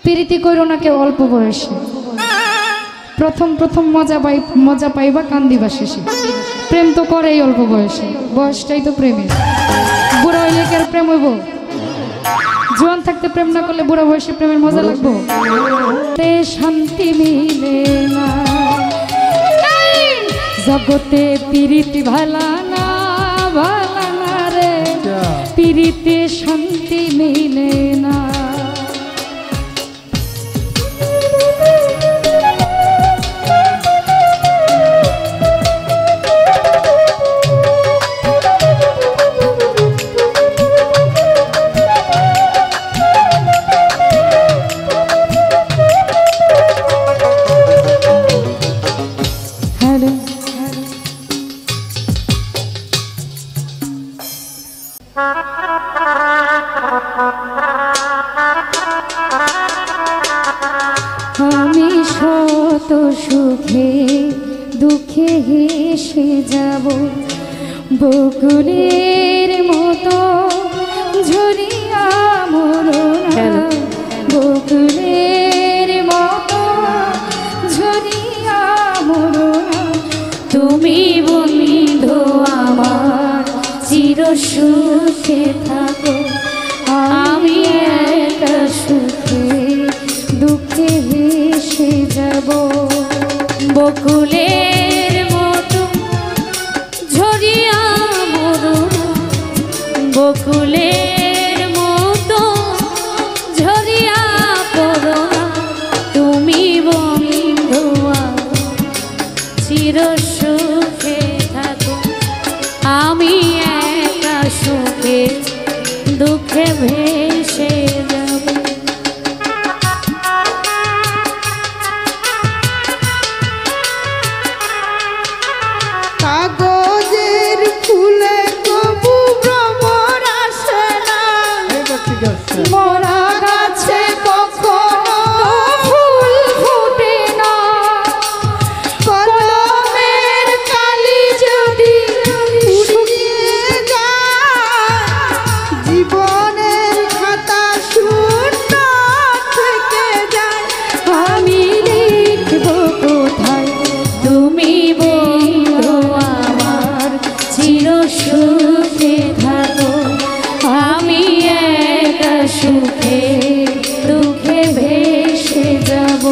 প্রীতি করো না কেউ অল্প বয়সে, প্রথম প্রথম মজা পাইবা কান্দিবা শেষে। প্রেম তো করেই অল্প বয়সে, বয়সটাই তো প্রেমের। বুড়া হইলে কি আর প্রেম হইব? জোয়ান থাকতে প্রেম না করলে বুড়া বয়সে প্রেমের মজা লাগবো? শান্তি মিলে না জগতে, প্রীতি ভালা না রে, প্রীতি শান্তি মিলে না। আমি শত সুখে দুঃখে হেসে যাব, বকুলের মতো ঝরিয়া মরনা, বকুলের মতো ঝরিয়া মরনা। তুমি বন্ধু আমার চির সুখে থাকো, আমি একা সুখে দুঃখে হেসে যাব। বকুলের মতো ঝরিয়া মরনা, বকুলের মতো ঝরিয়া পড়না। তুমি বন্ধু চির সুখে থাকো, আমি একা সুখে দুঃখে ভেসে যাব। কাগজের ফুলে কবু ভ্রমর আসে না, মরা গাছে কখনো ফুল ফুটে না। কলমের কালি যদি শুকিয়ে যায়, জীবনের খাতা শূন্য থেকে যায়। আমি লিখব কোথায় তুমি বন্ধু আমার চির সুখে থাকো, আমি একা সুখে দুঃখে ভেসে যাব।